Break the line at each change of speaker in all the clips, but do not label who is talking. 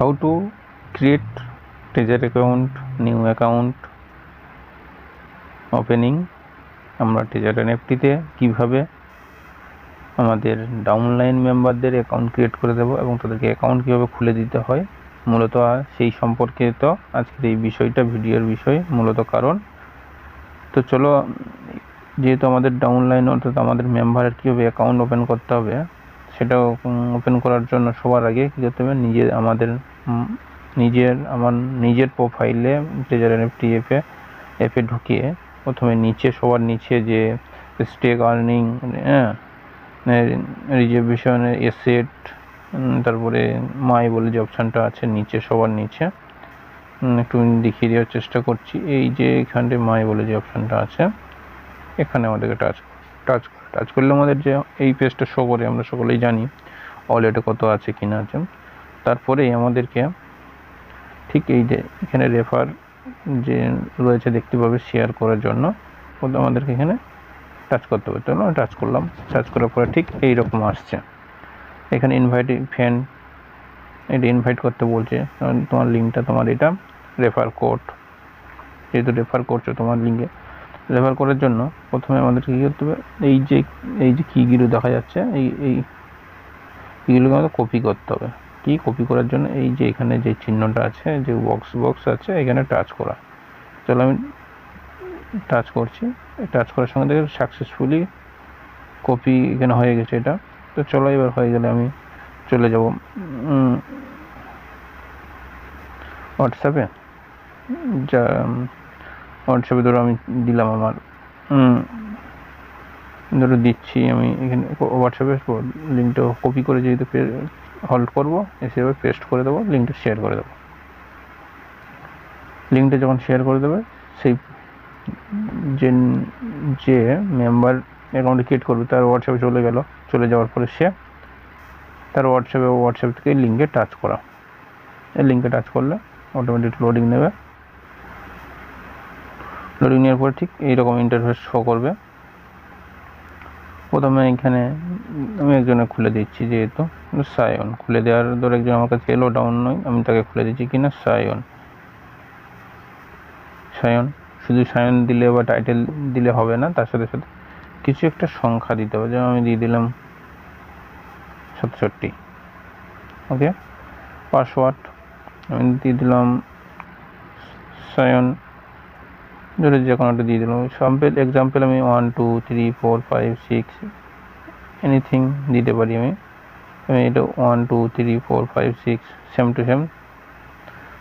how to create treasure account, new account opening। আমরা treasure NFTতে কিভাবে আমাদের ডাউনলাইন মেম্বারদের অ্যাকাউন্ট ক্রিয়েট করে দেব এবং তাদেরকে অ্যাকাউন্ট কিভাবে খুলে দিতে হয়, মূলত সেই সম্পর্কে তো আজকের এই বিষয়টা ভিডিওর বিষয় মূলত কারণ। তো চলো, যেহেতু আমাদের ডাউনলাইন অর্থাৎ আমাদের মেম্বারের কীভাবে অ্যাকাউন্ট ওপেন করতে হবে সেটা ওপেন করার জন্য সবার আগে কী করতে হবে, আমার নিজের প্রোফাইলে ট্রেজার NFT অ্যাপে ঢুকিয়ে প্রথমে সবার নিচে যে স্টেক আর্নিং, রিজার্ভেশনের এসেট, তারপরে মাই বলে যে অপশানটা আছে সবার নিচে, একটু দেখিয়ে দেওয়ার চেষ্টা করছি। এই যে এখানে মাই বলে যে অপশানটা আছে, এখানে আমাদেরকে টাচ করলে আমাদের যে এই পেজটা শো করে, আমরা সকলেই জানি ওয়ালেটে কত আছে কিনা আছে। তারপরেই আমাদেরকে ঠিক এই যে এখানে রেফার যে রয়েছে দেখতে পাবে শেয়ার করার জন্য, আমাদেরকে এখানে টাচ করতে হবে। তো টাচ করলাম, টাচ করার পরে ঠিক এই রকম আসছে। এখানে ইনভাইট ফ্রেন্ড, এটা ইনভাইট করতে বলছে। তোমার লিঙ্কটা, তোমার এটা রেফার কোড, যেহেতু রেফার করছো তোমার লিঙ্কে, রেফার করার জন্য প্রথমে আমাদেরকে কী করতে হবে, এই যে কিগুলো দেখা যাচ্ছে, এই কিগুলোকে আমাদের কপি করতে হবে। কি কপি করার জন্য এই যে এখানে যে চিহ্নটা আছে, যে বক্স আছে, এখানে টাচ করা। চলো আমি টাচ করছি। টাচ করার সঙ্গে দেখে সাকসেসফুলি কপি এখানে হয়ে গেছে এটা। তো চলো, এবার হয়ে গেলে আমি চলে যাব হোয়াটসঅ্যাপে। হোয়াটসঅ্যাপে ধরো আমি দিলাম, আমার ধরো দিচ্ছি আমি এখানে হোয়াটসঅ্যাপে লিঙ্কটা কপি করে যেহেতু হোল্ড করবো, এসে এবার পেস্ট করে দেবো, লিঙ্কটা শেয়ার করে দেবো। লিঙ্কটা যখন শেয়ার করে দেবে, সেই যে মেম্বার অ্যাকাউন্ট ক্রিয়েট করবে তার হোয়াটসঅ্যাপে চলে যাওয়ার পরে সে তার হোয়াটসঅ্যাপ থেকে লিঙ্কে টাচ করা। এই লিঙ্কে টাচ করলে অটোমেটিক লোডিং নেবে। লোডিং নেওয়ার পরে ঠিক এইরকম ইন্টারফেস শো করবে। প্রথমে এখানে আমি একজনে খুলে দিচ্ছি, যেহেতু সায়ন খুলে দেওয়ার ধর একজন আমার কাছে এলো, ডাউন নয়, আমি তাকে খুলে দিচ্ছি কিনা সায়ন। শুধু সায়ন দিলে বা টাইটেল দিলে হবে না, তার সাথে সাথে কিছু একটা সংখ্যা দিতে হবে। যেমন আমি দিয়ে দিলাম 67। ওকে, পাসওয়ার্ড আমি দিয়ে দিলাম সায়ন, ধরে যে কোনোটা দিয়ে দিলাম। এক্সাম্পল আমি 1 2 3 4 5 6 এনিথিং দিতে পারি। আমি এটা 1 2 3 4 5 6 same to same.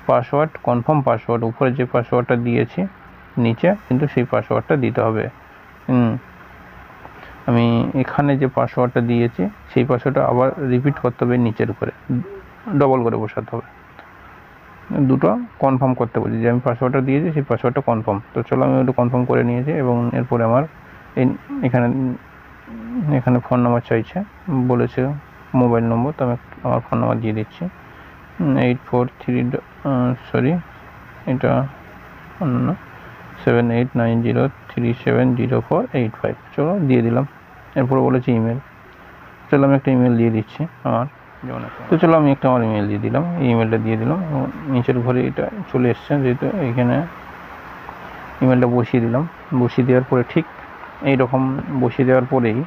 Password, confirm password, উপরে যে পাসওয়ার্ডটা দিয়েছি নিচে কিন্তু সেই পাসওয়ার্ডটা দিতে হবে। আমি এখানে যে পাসওয়ার্ডটা দিয়েছি সেই পাসওয়ার্ডটা আবার রিপিট করতে হবে, নিচের উপরে ডবল করে বসাতে হবে। দুটো কনফার্ম করতে বলছি, যে আমি পাসওয়ার্ডটা দিয়েছি সেই পাসওয়ার্ডটা কনফার্ম। তো চলো, আমি ওটা কনফার্ম করে নিয়েছি এবং এরপরে আমার এখানে ফোন নাম্বার চাইছে, বলেছে মোবাইল নম্বর, তো আমি আমার ফোন নাম্বার দিয়ে দিচ্ছি 78903790370485। চলো দিয়ে দিলাম। এরপরে বলেছি ইমেল। চলো আমি একটা ইমেল দিয়ে দিচ্ছি আমার। তো চলো আমি আমার ইমেল দিয়ে দিলাম, এই ইমেলটা দিয়ে দিলাম এবং নিচের ঘরে এটা চলে এসছে, যেহেতু এখানে ইমেলটা বসিয়ে দিলাম। বসিয়ে দেওয়ার পরে ঠিক এইরকম বসিয়ে দেওয়ার পরেই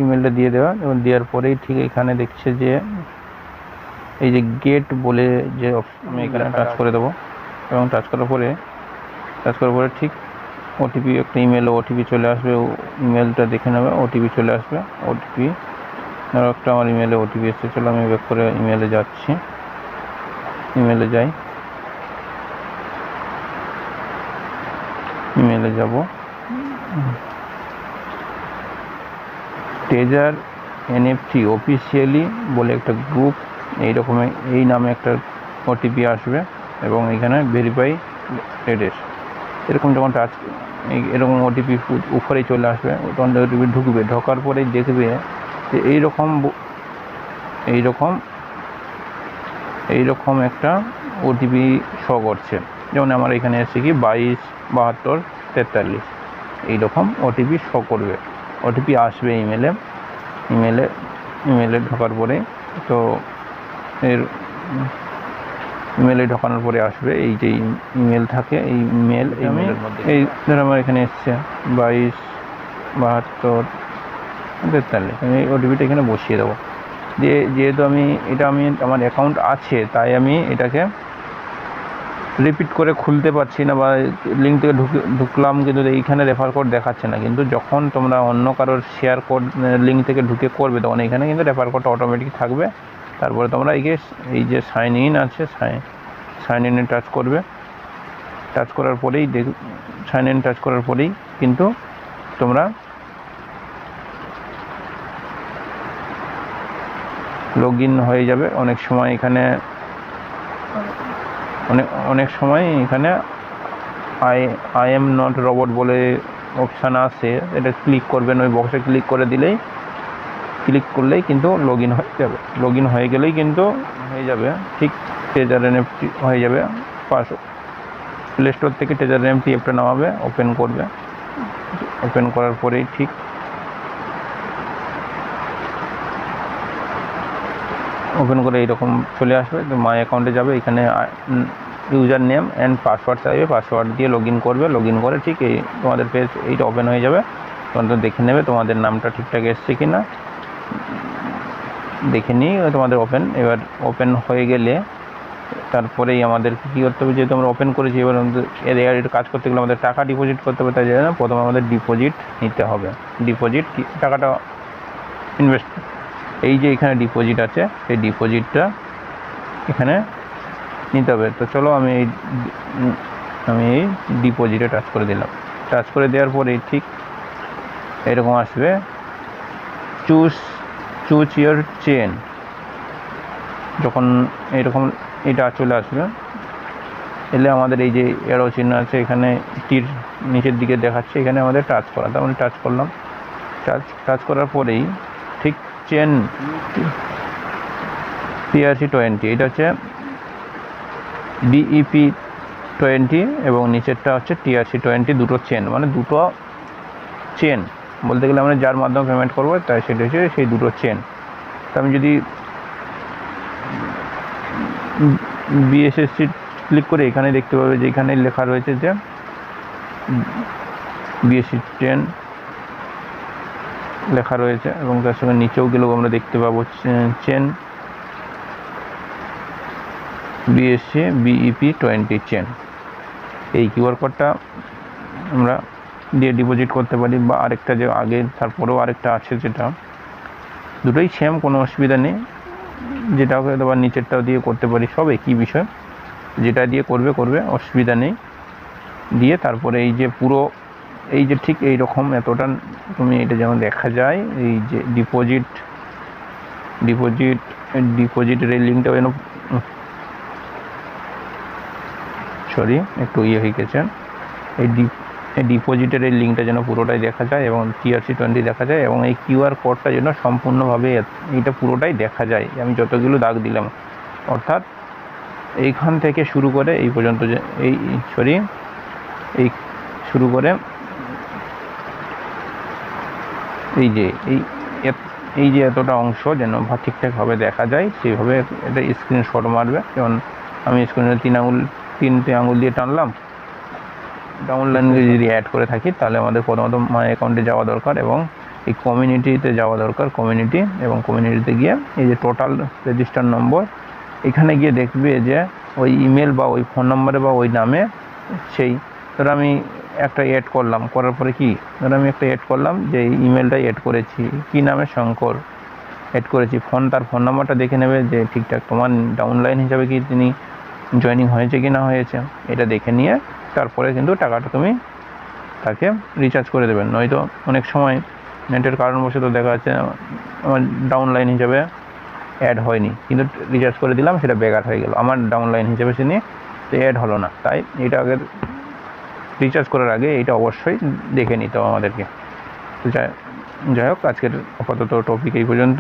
ইমেলটা দিয়ে দেওয়া, এবং দেওয়ার পরেই ঠিক এখানে দেখছে যে এই যে গেট বলে যে আমি এখানে টাচ করে দেবো এবং টাচ করার পরে ঠিক ওটিপি, একটা ওটিপি চলে আসবে। ইমেলটা দেখে নেবে, ওটিপি চলে আসবে। ওটিপি একটা আমার ইমেলে ওটিপি এসেছে। চলো আমি ব্যাক করে ইমেলে যাচ্ছি, ইমেলে যাব। ট্রেজার NFT অফিসিয়ালি বলে একটা গ্রুপ, এই নামে একটা ওটিপি আসবে এবং এখানে ভেরিফাই অ্যাড্রেস, এরকম যখন এরকম ওটিপি উপরেই চলে আসবে, তখন ওটিপি ঢুকবে। ঢোকার পরেই দেখবে যে এইরকম একটা ওটিপি শো করছে। যেমন আমার এখানে এসেছে কি 227243। এইরকম ওটিপি শো করবে, ওটিপি আসবে ইমেলে ঢোকার পরে। তো এর ইমেলে ঢোকানোর পরে আসবে এই যে ইমেল থাকে, এই ইমেলের মধ্যে এই ধর আমার এখানে এসছে 227243, আমি ওটিপিটা এখানে বসিয়ে দেবো। যেহেতু আমি আমার অ্যাকাউন্ট আছে, তাই আমি এটাকে রিপিট করে খুলতে পারছি না, বা লিঙ্ক থেকে ঢুকলাম কিন্তু এইখানে রেফার কোড দেখাচ্ছে না। কিন্তু যখন তোমরা অন্য কারোর শেয়ার কোড লিঙ্ক থেকে ঢুকে করবে, তখন এখানে কিন্তু রেফার কোডটা অটোমেটিক থাকবে। তারপরে তোমরা এই যে সাইন ইন আছে, সাইন ইনে টাচ করবে। টাচ করার পরেই সাইন ইন টাচ করার পরেই কিন্তু তোমরা লগ ইন হয়ে যাবে। অনেক সময় এখানে আই এম নট রোবট বলে অপশান আসে, এটা ক্লিক করবেন। ওই বক্সে ক্লিক করলেই কিন্তু লগ ইন হয়ে যাবে। লগ ইন হয়ে গেলেই কিন্তু হয়ে যাবে ঠিক ট্রেজার এনএফটি হয়ে যাবে। প্লে স্টোর থেকে ট্রেজার এনএফটি অ্যাপটা নামাবে, ওপেন করবে। ওপেন করার পরেই ঠিক ওপেন করে এইরকম চলে আসবে। তো মাই অ্যাকাউন্টে যাবে, এখানে ইউজার নেম অ্যান্ড পাসওয়ার্ড চাইবে, পাসওয়ার্ড দিয়ে লগ ইন করবে। লগ ইন করে ঠিক তোমাদের পেজ এইটা ওপেন হয়ে যাবে। তোমাদের দেখে নেবে তোমাদের নামটা ঠিকঠাক এসছে কি না, দেখে নিয়ে তোমাদের এবার ওপেন হয়ে গেলে তারপরেই আমাদের কী করতে হবে, যেহেতু আমরা ওপেন করেছি, এবার আমাদের কাজ করতে গেলে আমাদের টাকা ডিপোজিট করতে হবে। তাই জন্য প্রথমে আমাদের ডিপোজিট নিতে হবে। ডিপোজিট টাকাটা ইনভেস্ট, এই যে এখানে ডিপোজিট আছে, সেই ডিপোজিটটা এখানে নিতে হবে। তো চলো আমি এই ডিপোজিটে টাচ করে দিলাম। টাচ করে দেওয়ার পরে ঠিক এরকম আসবে, চুজ ইউর চেন। যখন এরকম এটা চলে আসবে, এলে আমাদের এই যে এরো চিহ্ন আছে, এখানে তীর নিচের দিকে দেখাচ্ছে, এখানে আমাদের টাচ করা। তার মানে টাচ করলাম। টাচ করার পরেই ঠিক চেন TRC20, এটা হচ্ছে BEP20 এবং নিচেরটা হচ্ছে TRC20, দুটো চেন, মানে দুটো চেন বলতে গেলে আমরা যার মাধ্যমে পেমেন্ট করবো, তাই সেটা হচ্ছে সেই দুটো চেন। তো আমি যদি BSSC ক্লিক করে এখানে দেখতে পাবে যে এখানে লেখা রয়েছে যে BSC10 লেখা রয়েছে, এবং তার সঙ্গে নিচেও গেলেও আমরা দেখতে পাবো চেন BSC BEP20 চেন। এই কিউআর কোডটা আমরা দিয়ে ডিপোজিট করতে পারি, বা আরেকটা যে আগে তারপরেও আরেকটা আছে, যেটা দুটোই সেম, কোনো অসুবিধা নেই। যেটা হয়তো বা নিচেরটাও দিয়ে করতে পারি, সব একই বিষয়। যেটা দিয়ে করবে অসুবিধা নেই। দিয়ে তারপরে এই যে পুরো এই যে ঠিক এই রকম এতটা তুমি এটা যেমন দেখা যায়, এই যে ডিপোজিটের এই লিঙ্কটা যেন একটু হয়ে গেছে, এই ডিপোজিটের এই লিঙ্কটা যেন পুরোটাই দেখা যায়, এবং TRC20 দেখা যায়, এবং এই কিউআর কোডটা যেন সম্পূর্ণভাবে এইটা পুরোটাই দেখা যায়। আমি যতগুলো দাগ দিলাম, অর্থাৎ এইখান থেকে শুরু করে এই পর্যন্ত, যে এই শুরু করে এই যে এতটা অংশ যেন ঠিকঠাকভাবে দেখা যায়, সেইভাবে এটা স্ক্রিনশট মারবে। যেমন আমি স্ক্রিনে তিনটে আঙুল দিয়ে টানলাম। ডাউনলাইনে যদি অ্যাড করে থাকি, তাহলে আমাদের প্রথমত মাই অ্যাকাউন্টে যাওয়া দরকার, এবং এই কমিউনিটিতে যাওয়া দরকার। কমিউনিটিতে গিয়ে এই যে টোটাল রেজিস্টার নম্বর, এখানে গিয়ে দেখবে যে ওই ইমেল বা ওই ফোন নম্বরে বা ওই নামে সেই, ধরো আমি একটা অ্যাড করলাম, করার পরে আমি একটা অ্যাড করলাম যে ইমেলটাই অ্যাড করেছি, কি নামে, শঙ্কর অ্যাড করেছি। তার ফোন নাম্বারটা দেখে নেবে যে ঠিকঠাক তোমার ডাউনলাইন হিসাবে কি তিনি জয়েনিং হয়েছে কি না হয়েছে, এটা দেখে নিয়ে তারপরে কিন্তু টাকাটা তুমি তাকে রিচার্জ করে দেবেন। নয়তো অনেক সময় নেটের কারণবশত দেখা যাচ্ছে আমার ডাউনলাইন হিসাবে অ্যাড হয়নি, কিন্তু রিচার্জ করে দিলাম, সেটা বেকার হয়ে গেল, আমার ডাউনলাইন হিসেবে সে নিয়ে অ্যাড হলো না। তাই এটা আগে রিচার্জ করার আগে এটা অবশ্যই দেখে নিতে হবে আমাদেরকে। তো যাই হোক, আজকের আপাতত টপিক এই পর্যন্ত।